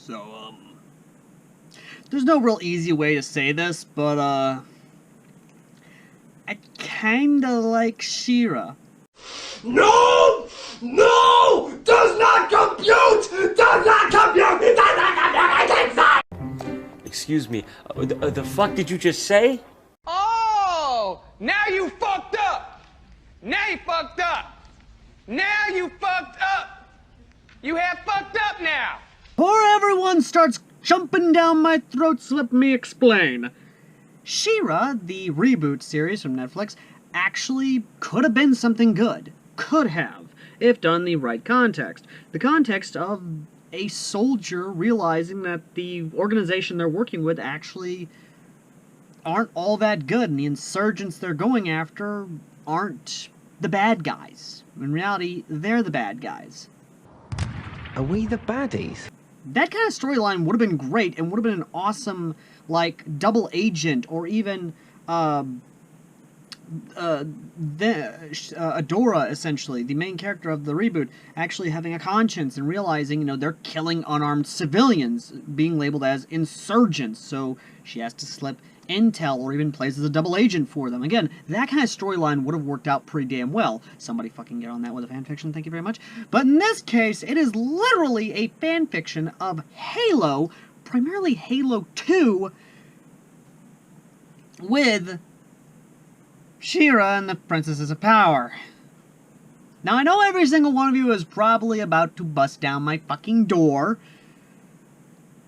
So, there's no real easy way to say this, but, I kinda like Shera. No! No! Does not compute! Does not compute! It does not compute! I can't say! Excuse me, the fuck did you just say? Oh! Now you fucked up! Now you fucked up! Now you fucked up! You have fucked up now! Before everyone starts jumping down my throats, let me explain. Shera, the reboot series from Netflix, actually could have been something good. Could have, if done in the right context. The context of a soldier realizing that the organization they're working with actually aren't all that good, and the insurgents they're going after aren't the bad guys. In reality, they're the bad guys. Are we the baddies? That kind of storyline would have been great, and would have been an awesome, like, double agent, or even, Adora, essentially, the main character of the reboot, actually having a conscience and realizing, you know, they're killing unarmed civilians, being labeled as insurgents, so she has to slip intel or even plays as a double agent for them. Again, that kind of storyline would have worked out pretty damn well. Somebody fucking get on that with a fanfiction, thank you very much. But in this case, it is literally a fanfiction of Halo, primarily Halo 2, with Shera and the Princesses of Power. Now, I know every single one of you is probably about to bust down my fucking door,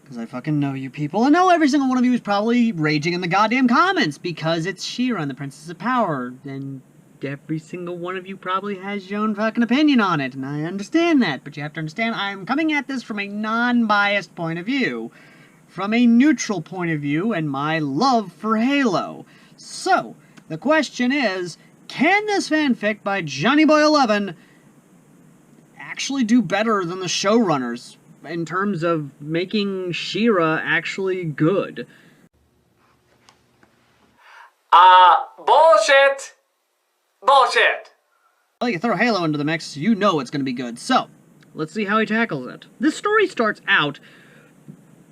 because I fucking know you people. I know every single one of you is probably raging in the goddamn comments, because it's Shera and the Princesses of Power, and every single one of you probably has your own fucking opinion on it, and I understand that, but you have to understand I'm coming at this from a non-biased point of view, from a neutral point of view, and my love for Halo. So, the question is, can this fanfic by Johnny Boy 11 actually do better than the showrunners in terms of making Shera actually good? Bullshit! Bullshit! Well, you throw Halo into the mix, you know it's going to be good. So, let's see how he tackles it. This story starts out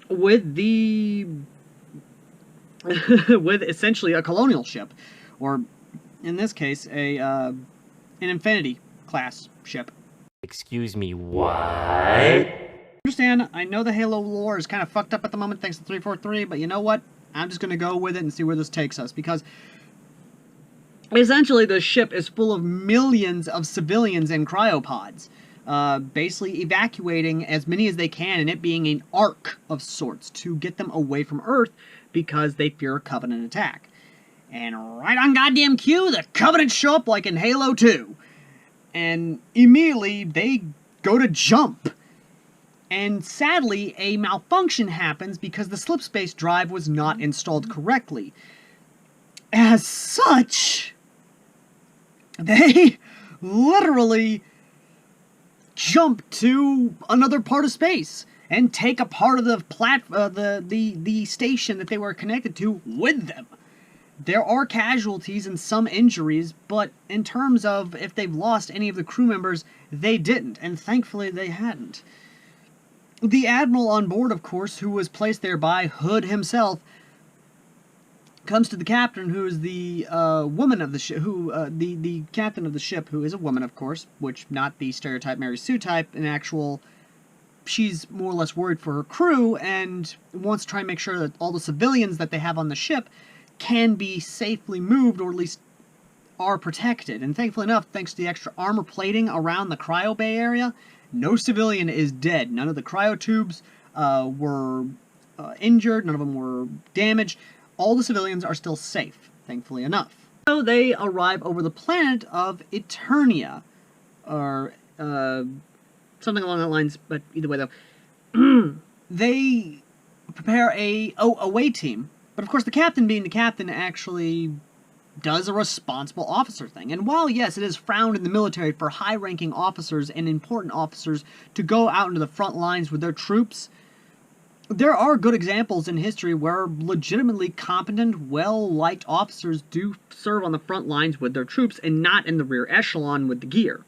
with with essentially a colonial ship, or in this case, an Infinity class ship. Excuse me, what? Understand, I know the Halo lore is kind of fucked up at the moment thanks to 343, but you know what? I'm just going to go with it and see where this takes us, because essentially the ship is full of millions of civilians in cryopods, basically evacuating as many as they can, and it being an arc of sorts to get them away from Earth because they fear a Covenant attack. And right on goddamn cue, the Covenant show up like in Halo 2. And immediately they go to jump. And sadly, a malfunction happens because the slipspace drive was not installed correctly. As such, they literally jump to another part of space and take a part of the the station that they were connected to with them. There are casualties and some injuries, but in terms of if they've lost any of the crew members, they didn't, and thankfully they hadn't. The Admiral on board, of course, who was placed there by Hood himself, comes to the captain, who is the woman of the ship, the captain of the ship, who is a woman, of course, which not the stereotype Mary Sue type, an actual, she's more or less worried for her crew, and wants to try and make sure that all the civilians that they have on the ship can be safely moved, or at least are protected. And thankfully enough, thanks to the extra armor plating around the cryo bay area, no civilian is dead. None of the cryo tubes were injured, none of them were damaged. All the civilians are still safe, thankfully enough. So they arrive over the planet of Eternia, or something along that lines, but either way though. They prepare a away team. But of course, the captain being the captain actually does a responsible officer thing. And while, yes, it is frowned in the military for high-ranking officers and important officers to go out into the front lines with their troops, there are good examples in history where legitimately competent, well-liked officers do serve on the front lines with their troops and not in the rear echelon with the gear.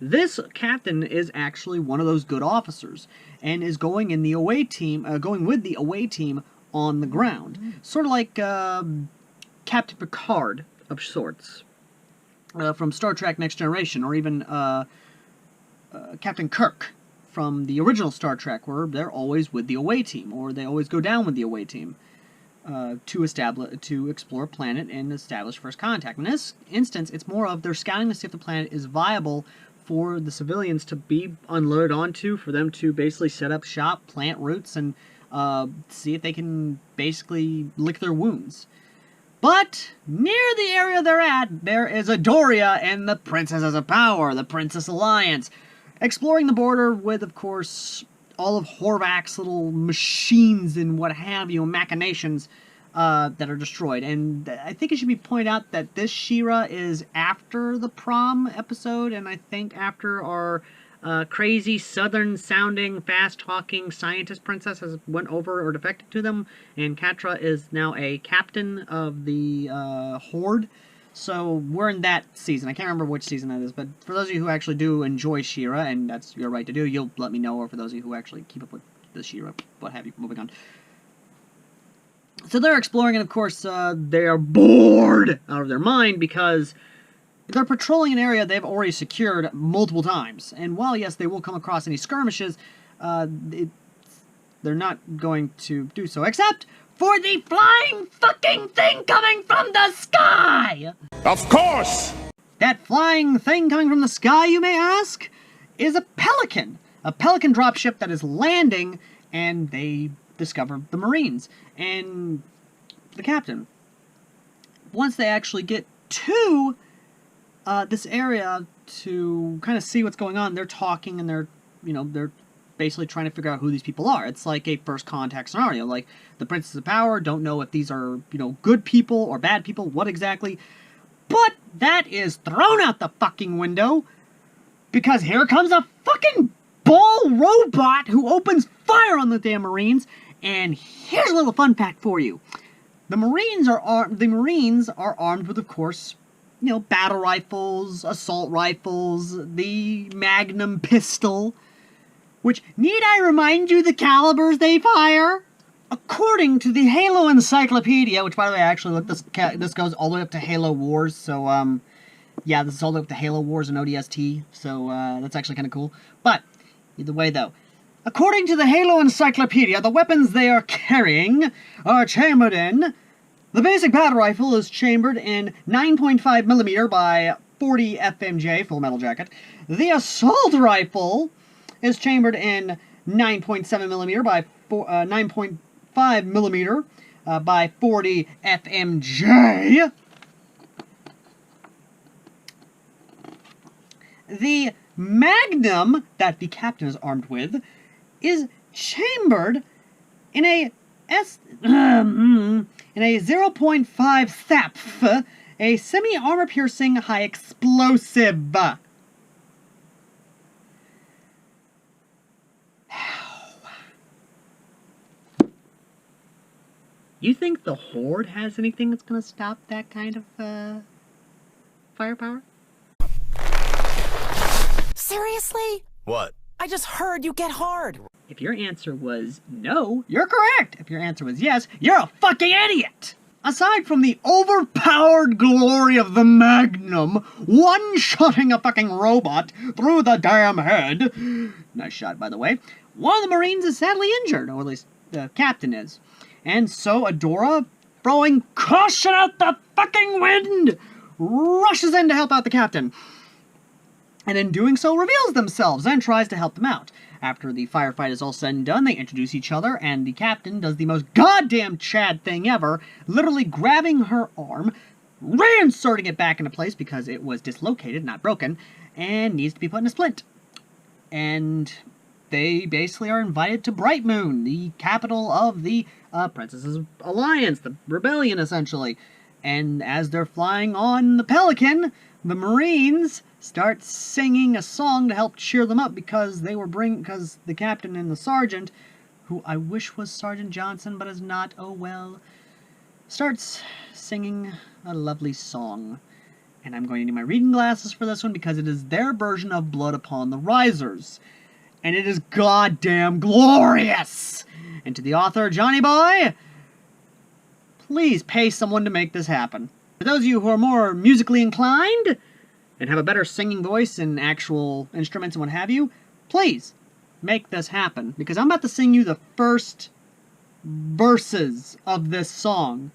This captain is actually one of those good officers, and is going in the away team, going with the away team on the ground, sort of like Captain Picard of sorts, from Star Trek: Next Generation, or even Captain Kirk from the original Star Trek, where they're always with the away team, or they always go down with the away team to explore a planet and establish first contact. In this instance, it's more of they're scouting to see if the planet is viable for the civilians to be unloaded onto, for them to basically set up shop, plant roots, and see if they can basically lick their wounds. But near the area they're at, there is Adoria and the Princesses of Power, the Princess Alliance, exploring the border with, of course, all of Horvath's little machines and what have you, machinations that are destroyed. And I think it should be pointed out that this Shera is after the prom episode, and I think after our crazy southern-sounding, fast-talking scientist princess has went over or defected to them, and Catra is now a captain of the Horde. So we're in that season. I can't remember which season that is, but for those of you who actually do enjoy Shera, and that's your right to do, you'll let me know, or for those of you who actually keep up with the Shera, what have you, moving on. So they're exploring, and of course, they are bored out of their mind because they're patrolling an area they've already secured multiple times. And while, yes, they will come across any skirmishes, they're not going to do so, except for the flying fucking thing coming from the sky! Of course! That flying thing coming from the sky, you may ask, is a pelican. A pelican dropship that is landing, and they discover the Marines and the captain. Once they actually get to this area to kind of see what's going on, they're talking and they're basically trying to figure out who these people are. It's like a first contact scenario. Like, the Princess of Power don't know if these are, good people or bad people, what exactly. But that is thrown out the fucking window, because here comes a fucking ball robot who opens fire on the damn Marines. And here's a little fun fact for you. The Marines are armed with, of course, battle rifles, assault rifles, the Magnum pistol, which, need I remind you the calibers they fire? According to the Halo Encyclopedia, which, by the way, I actually looked, this goes all the way up to Halo Wars, so, yeah, this is all the way up to Halo Wars and ODST, so, that's actually kind of cool. But, either way, though, according to the Halo Encyclopedia, the weapons they are carrying are chambered in. The basic battle rifle is chambered in 9.5mm by 40 FMJ, Full Metal Jacket. The assault rifle is chambered in 9.7mm by 9.5mm by 40 FMJ. The Magnum that the captain is armed with is chambered in a 0.5 SAPF, a semi-armor-piercing high explosive. You think the Horde has anything that's going to stop that kind of firepower? Seriously? What? I just heard you get hard. If your answer was no, you're correct. If your answer was yes, you're a fucking idiot! Aside from the overpowered glory of the Magnum, one-shotting a fucking robot through the damn head, nice shot, by the way, one of the Marines is sadly injured, or at least the captain is. And so Adora, throwing caution out the fucking wind, rushes in to help out the captain. And in doing so, reveals themselves and tries to help them out. After the firefight is all said and done, they introduce each other, and the captain does the most goddamn Chad thing ever, literally grabbing her arm, reinserting it back into place because it was dislocated, not broken, and needs to be put in a splint. And they basically are invited to Bright Moon, the capital of the Princesses Alliance, the rebellion, essentially. And as they're flying on the Pelican, the Marines start singing a song to help cheer them up because because the captain and the sergeant, who I wish was Sergeant Johnson but is not, oh well, starts singing a lovely song. And I'm going to need my reading glasses for this one because it is their version of Blood Upon the Risers. And it is goddamn glorious! And to the author, Johnny Boy, please pay someone to make this happen. For those of you who are more musically inclined and have a better singing voice and actual instruments and what have you, please make this happen. Because I'm about to sing you the first verses of this song.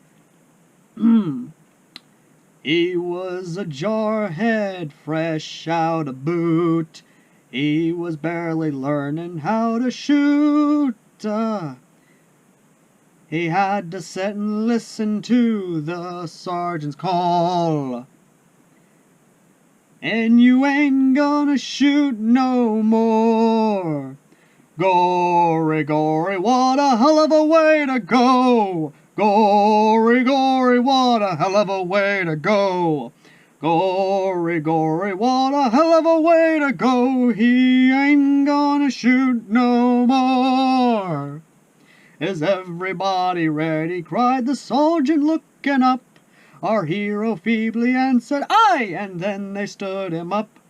He was a jarhead fresh out of boot. He was barely learning how to shoot. He had to sit and listen to the sergeant's call. And you ain't gonna shoot no more. Gory, gory, what a hell of a way to go. Gory, gory, what a hell of a way to go. Gory, gory, what a hell of a way to go. He ain't gonna shoot no more. Is everybody ready? Cried the sergeant, looking up. Our hero feebly answered, aye, and then they stood him up.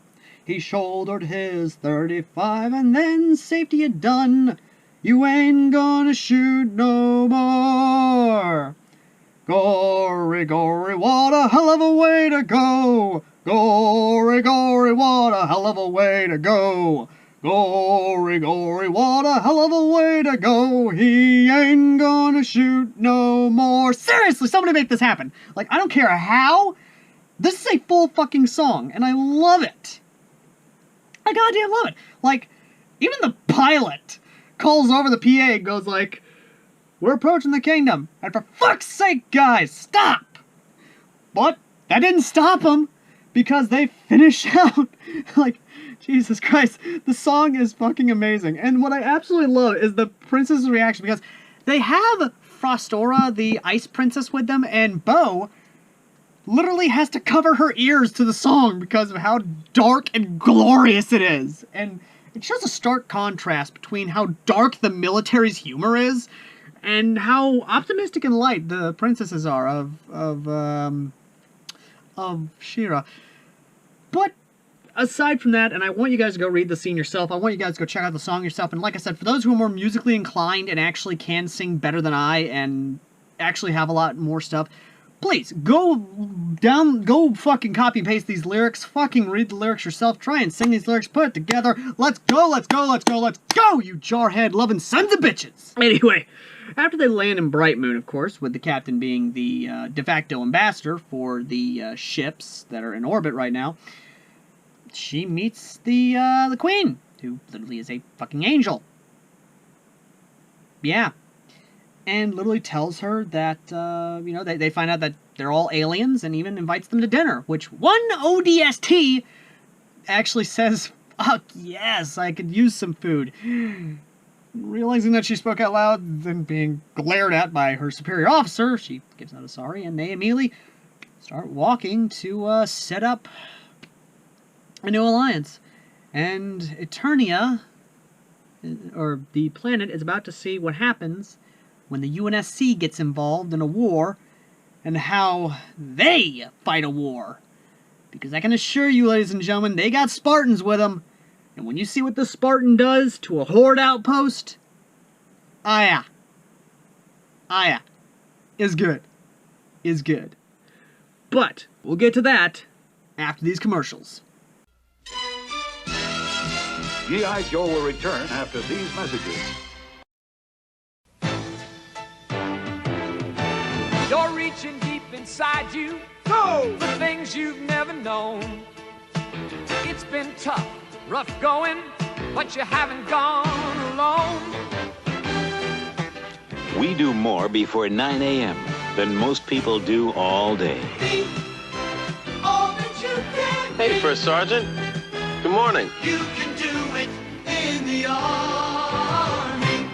He shouldered his 35, and then safety had done. You ain't gonna shoot no more. Gory, gory, what a hell of a way to go. Gory, gory, what a hell of a way to go. Gory, gory, what a hell of a way to go. He ain't gonna shoot no more. Seriously, somebody make this happen. Like, I don't care how. This is a full fucking song, and I love it. I goddamn love it. Like, even the pilot calls over the PA and goes like, we're approaching the kingdom, and for fuck's sake, guys, stop! But that didn't stop them, because they finish out, like, Jesus Christ, the song is fucking amazing. And what I absolutely love is the princess's reaction, because they have Frostora, the ice princess, with them, and Bo literally has to cover her ears to the song because of how dark and glorious it is. And it shows a stark contrast between how dark the military's humor is and how optimistic and light the princesses are of Shera. But aside from that, and I want you guys to go read the scene yourself, I want you guys to go check out the song yourself, and like I said, for those who are more musically inclined and actually can sing better than I and actually have a lot more stuff, please, go fucking copy and paste these lyrics, fucking read the lyrics yourself, try and sing these lyrics, put it together, let's go, let's go, let's go, let's go, you jarhead loving sons of bitches! Anyway, after they land in Bright Moon, of course, with the captain being the de facto ambassador for the ships that are in orbit right now, she meets the queen, who literally is a fucking angel. Yeah. And literally tells her that, you know, they find out that they're all aliens and even invites them to dinner, which one ODST actually says, fuck yes, I could use some food. Realizing that she spoke out loud, then being glared at by her superior officer, she gives out a sorry, and they immediately start walking to set up a new alliance. And Eternia, or the planet, is about to see what happens when the UNSC gets involved in a war, and how they fight a war. Because I can assure you, ladies and gentlemen, they got Spartans with them, and when you see what the Spartan does to a Horde outpost, ah yeah, is good. Is good. But we'll get to that after these commercials. G.I. Joe will return after these messages. You're reaching deep inside you. Go! The things you've never known. It's been tough, rough going, but you haven't gone alone. We do more before 9 a.m. than most people do all day. Be all that you can Hey, be. First Sergeant. Good morning. You can do it in the army.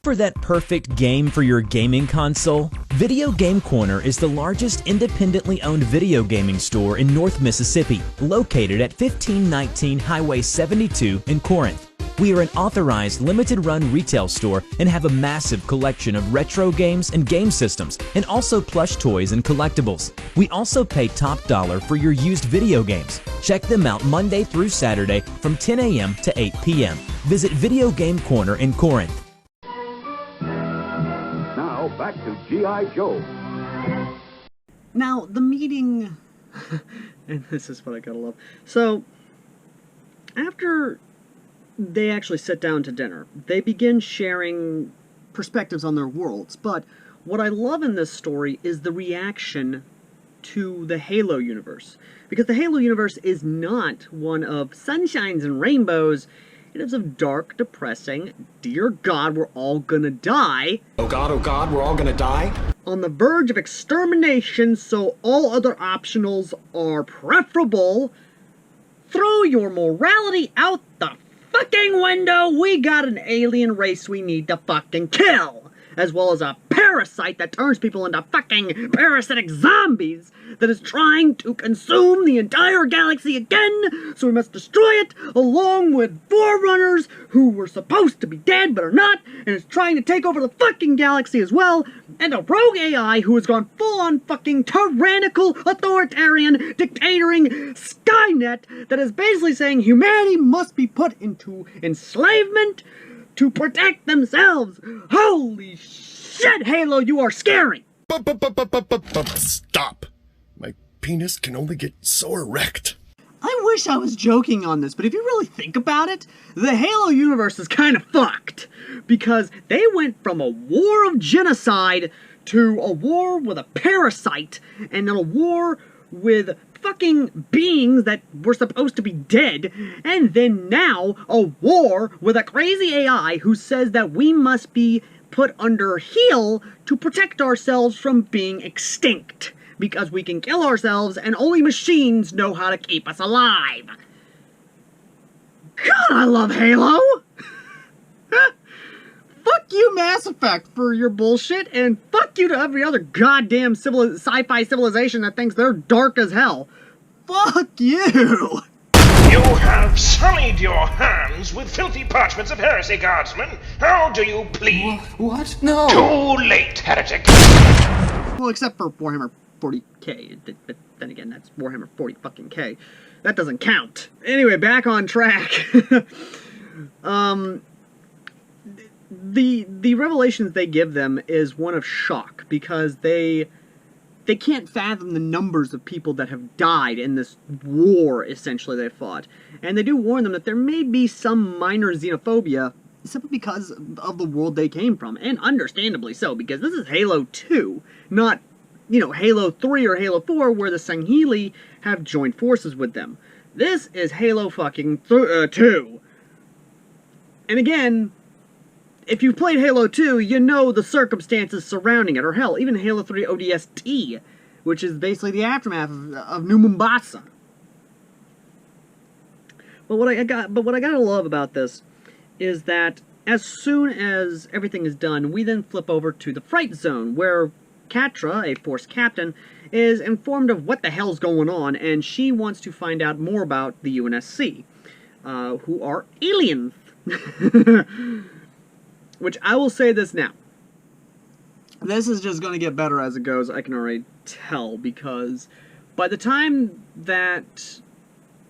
For that perfect game for your gaming console, Video Game Corner is the largest independently owned video gaming store in North Mississippi, located at 1519 Highway 72 in Corinth. We are an authorized limited-run retail store and have a massive collection of retro games and game systems, and also plush toys and collectibles. We also pay top dollar for your used video games. Check them out Monday through Saturday from 10 a.m. to 8 p.m. Visit Video Game Corner in Corinth. Now back to G.I. Joe. Now, the meeting... and this is what I gotta love. So, after they actually sit down to dinner, they begin sharing perspectives on their worlds. But what I love in this story is the reaction to the Halo universe. Because the Halo universe is not one of sunshines and rainbows. It is of dark, depressing, dear God, we're all gonna die. Oh God, we're all gonna die? On the verge of extermination, so all other optionals are preferable. Throw your morality out the fucking window. We got an alien race we need to fucking kill. As well as a parasite that turns people into fucking parasitic zombies that is trying to consume the entire galaxy again, so we must destroy it, along with forerunners who were supposed to be dead but are not, and is trying to take over the fucking galaxy as well, and a rogue AI who has gone full-on fucking tyrannical, authoritarian, dictatoring Skynet that is basically saying humanity must be put into enslavement to protect themselves. Holy shit, Halo, you are scary! Stop. My penis can only get so erect. I wish I was joking on this, but if you really think about it, the Halo universe is kind of fucked. Because they went from a war of genocide to a war with a parasite, and then a war with fucking beings that were supposed to be dead, and then now a war with a crazy AI who says that we must be put under heel to protect ourselves from being extinct, because we can kill ourselves and only machines know how to keep us alive. God, I love Halo! Fuck you, Mass Effect, for your bullshit, and fuck you to every other goddamn sci-fi civilization that thinks they're dark as hell. Fuck you! You have sullied your hands with filthy parchments of heresy, guardsman. How do you plead? What? No! Too late, heretic! Well, except for Warhammer 40k, but then again, that's Warhammer 40 fucking K. That doesn't count. Anyway, back on track. The revelations they give them is one of shock, because they can't fathom the numbers of people that have died in this war, essentially, they fought. And they do warn them that there may be some minor xenophobia simply because of the world they came from. And understandably so, because this is Halo 2, not, you know, Halo 3 or Halo 4, where the Sangheili have joined forces with them. This is Halo fucking 2. And again, if you've played Halo 2, you know the circumstances surrounding it, or hell, even Halo 3 ODST, which is basically the aftermath of New Mombasa. But what I gotta love about this is that as soon as everything is done, we then flip over to the Fright Zone, where Katra, a Force captain, is informed of what the hell's going on, and she wants to find out more about the UNSC, who are aliens. Which I will say this now. This is just going to get better as it goes, I can already tell, because by the time that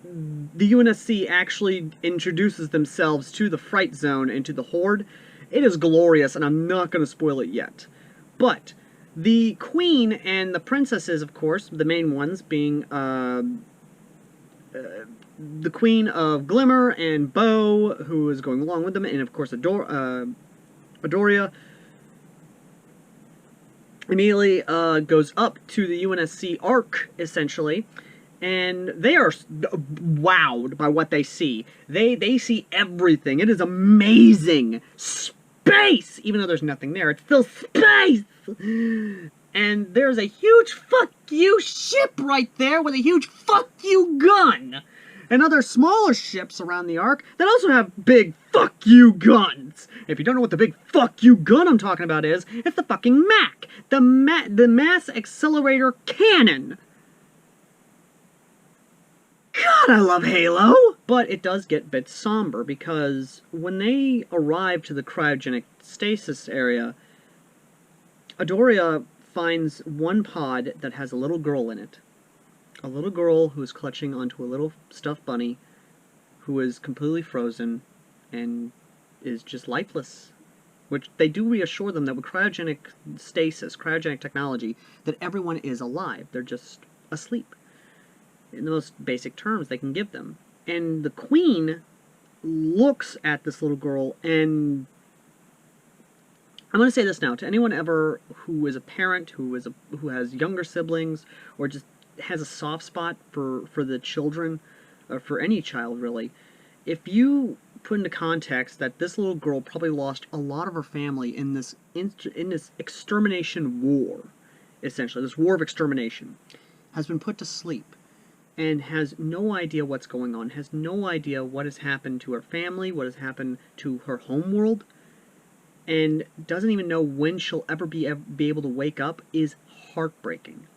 the UNSC actually introduces themselves to the Fright Zone and to the Horde, it is glorious, and I'm not going to spoil it yet. But the Queen and the Princesses, of course, the main ones being the Queen of Glimmer and Bo, who is going along with them, and of course Adoria, immediately goes up to the UNSC Ark, essentially, and they are wowed by what they see. They see everything. It is amazing. Space! Even though there's nothing there, it's still space! And there's a huge fuck you ship right there with a huge fuck you gun! And other smaller ships around the Ark that also have big fuck you guns. If you don't know what the big fuck you gun I'm talking about is, it's the fucking MAC. The Mass Accelerator Cannon. God, I love Halo! But it does get a bit somber, because when they arrive to the cryogenic stasis area, Adoria finds one pod that has a little girl in it. A little girl who is clutching onto a little stuffed bunny who is completely frozen and is just lifeless. Which they do reassure them that with cryogenic stasis, cryogenic technology, that everyone is alive. They're just asleep. In the most basic terms they can give them. And the Queen looks at this little girl, and I'm going to say this now, to anyone ever who is a parent, who has younger siblings, or just has a soft spot for the children, or for any child really, if you put into context that this little girl probably lost a lot of her family in this extermination war, essentially, this war of extermination, has been put to sleep, and has no idea what's going on, has no idea what has happened to her family, what has happened to her homeworld, and doesn't even know when she'll ever be able to wake up, is heartbreaking.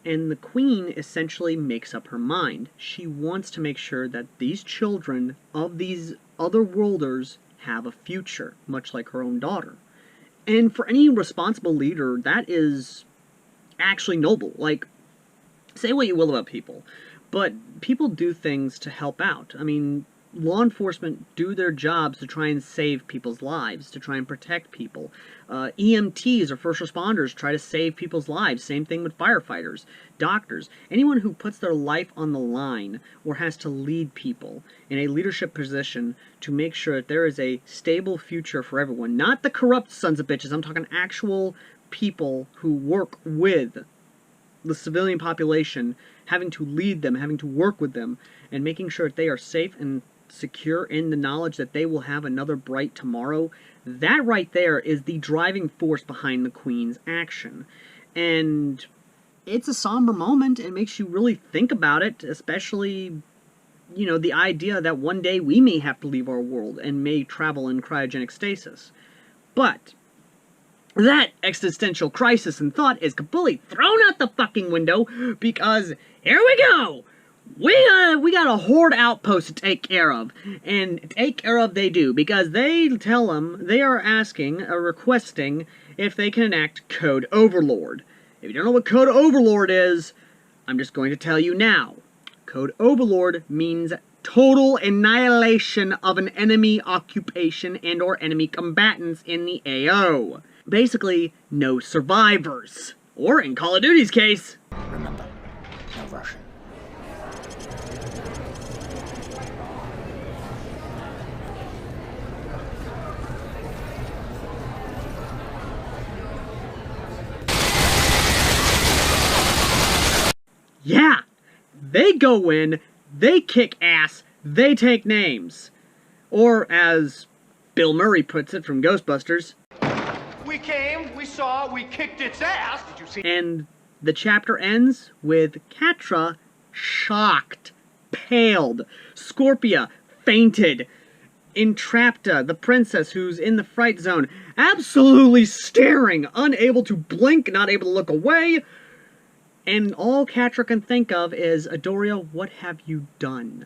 And the Queen essentially makes up her mind. She wants to make sure that these children of these other worlders have a future, much like her own daughter. And for any responsible leader, that is actually noble. Like, say what you will about people, but people do things to help out. I mean, law enforcement do their jobs to try and save people's lives, to try and protect people. EMTs, or first responders, try to save people's lives. Same thing with firefighters, doctors. Anyone who puts their life on the line or has to lead people in a leadership position to make sure that there is a stable future for everyone. Not the corrupt sons of bitches. I'm talking actual people who work with the civilian population, having to lead them, having to work with them, and making sure that they are safe and secure in the knowledge that they will have another bright tomorrow. That right there is the driving force behind the Queen's action. And it's a somber moment. It makes you really think about it, especially, you know, the idea that one day we may have to leave our world and may travel in cryogenic stasis. But that existential crisis and thought is completely thrown out the fucking window, because here we go! We got a Horde outpost to take care of, and take care of they do, because they tell them they are asking, or requesting, if they can enact Code Overlord. If you don't know what Code Overlord is, I'm just going to tell you now. Code Overlord means total annihilation of an enemy occupation and or enemy combatants in the AO. Basically, no survivors. Or, in Call of Duty's case, remember, no Russian. yeah, they go in, they kick ass, they take names. Or, as Bill Murray puts it from Ghostbusters, We came, we saw, we kicked its ass. Did you see? And the chapter ends with Catra shocked, paled, Scorpia fainted, Entrapta, the princess who's in the fright zone, absolutely staring, unable to blink, not able to look away. And all Catra can think of is, Adoria, what have you done?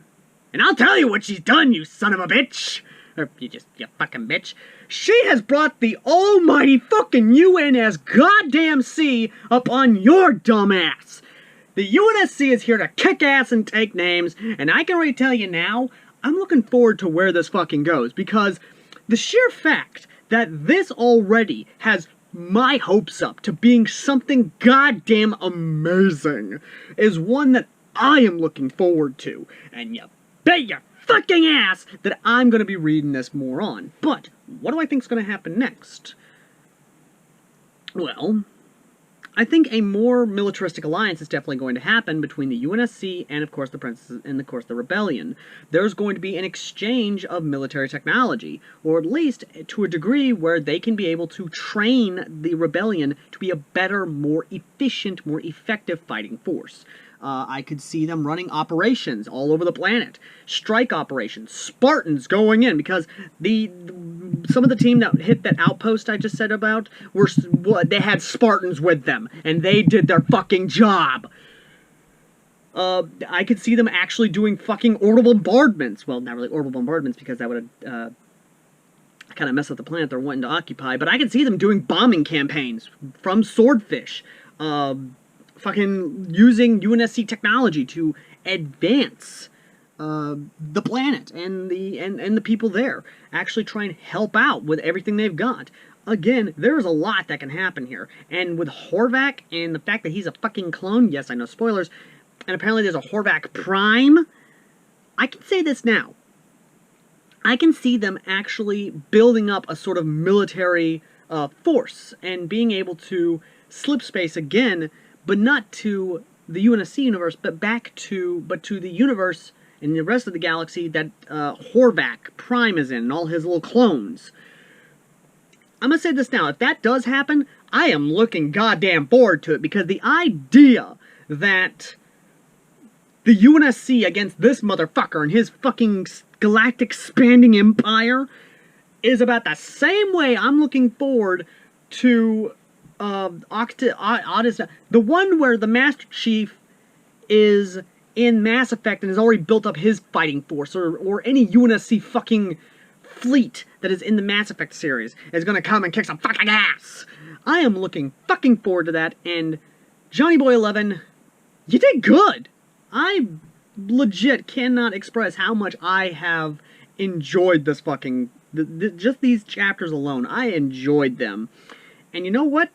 And I'll tell you what she's done, you son of a bitch! Or you fucking bitch. She has brought the almighty fucking UNSC goddamn C up on your dumb ass. The UNSC is here to kick ass and take names, and I can already tell you now, I'm looking forward to where this fucking goes, because the sheer fact that this already has my hopes up to being something goddamn amazing is one that I am looking forward to, and you bet your fucking ass that I'm going to be reading this more on. But what do I think is going to happen next? Well, I think a more militaristic alliance is definitely going to happen between the UNSC and, of course, the Princess and, of course, the Rebellion. There's going to be an exchange of military technology, or at least to a degree where they can be able to train the Rebellion to be a better, more efficient, more effective fighting force. I could see them running operations all over the planet. Strike operations. Spartans going in, because some of the team that hit that outpost I just said about, they had Spartans with them, and they did their fucking job. I could see them actually doing fucking orbital bombardments. Well, not really orbital bombardments, because that would have kind of messed up the planet they're wanting to occupy. But I could see them doing bombing campaigns from Swordfish. Fucking using UNSC technology to advance the planet and the people there. Actually try and help out with everything they've got. Again, there's a lot that can happen here. And with Horvath and the fact that he's a fucking clone, yes, I know spoilers, and apparently there's a Horvath Prime, I can say this now. I can see them actually building up a sort of military force and being able to slip space again, but not to the UNSC universe, but to the universe and the rest of the galaxy that Horvath Prime is in, and all his little clones. I'm going to say this now, if that does happen, I am looking goddamn forward to it, because the idea that the UNSC against this motherfucker and his fucking galactic expanding empire is about the same way I'm looking forward to the one where the Master Chief is in Mass Effect and has already built up his fighting force, or any UNSC fucking fleet that is in the Mass Effect series is gonna come and kick some fucking ass. I am looking fucking forward to that, and Johnny Boy 11, you did good. I legit cannot express how much I have enjoyed this fucking, just these chapters alone. I enjoyed them. And you know what?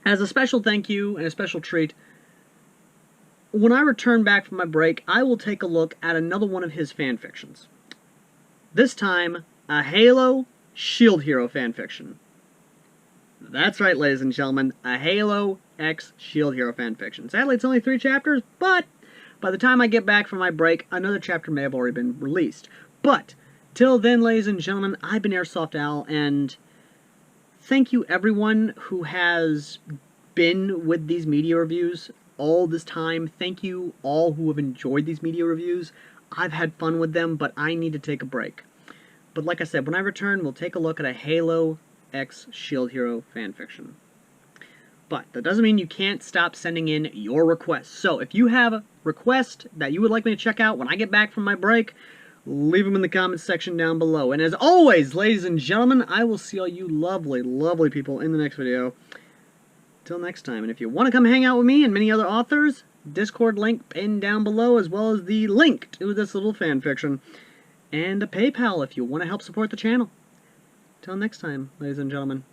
As a special thank you and a special treat, when I return back from my break, I will take a look at another one of his fanfictions. This time, a Halo Shield Hero fanfiction. That's right, ladies and gentlemen, a Halo X Shield Hero fanfiction. Sadly, it's only 3 chapters, but by the time I get back from my break, another chapter may have already been released. But, till then, ladies and gentlemen, I've been Airsoft Al, and thank you everyone who has been with these media reviews all this time. Thank you all who have enjoyed these media reviews. I've had fun with them, but I need to take a break. But like I said, when I return, we'll take a look at a Halo X Shield Hero fanfiction. But that doesn't mean you can't stop sending in your requests. So if you have a request that you would like me to check out when I get back from my break, leave them in the comments section down below. And as always, ladies and gentlemen, I will see all you lovely, lovely people in the next video. Till next time. And if you want to come hang out with me and many other authors, Discord link pinned down below, as well as the link to this little fanfiction. And a PayPal if you want to help support the channel. Till next time, ladies and gentlemen.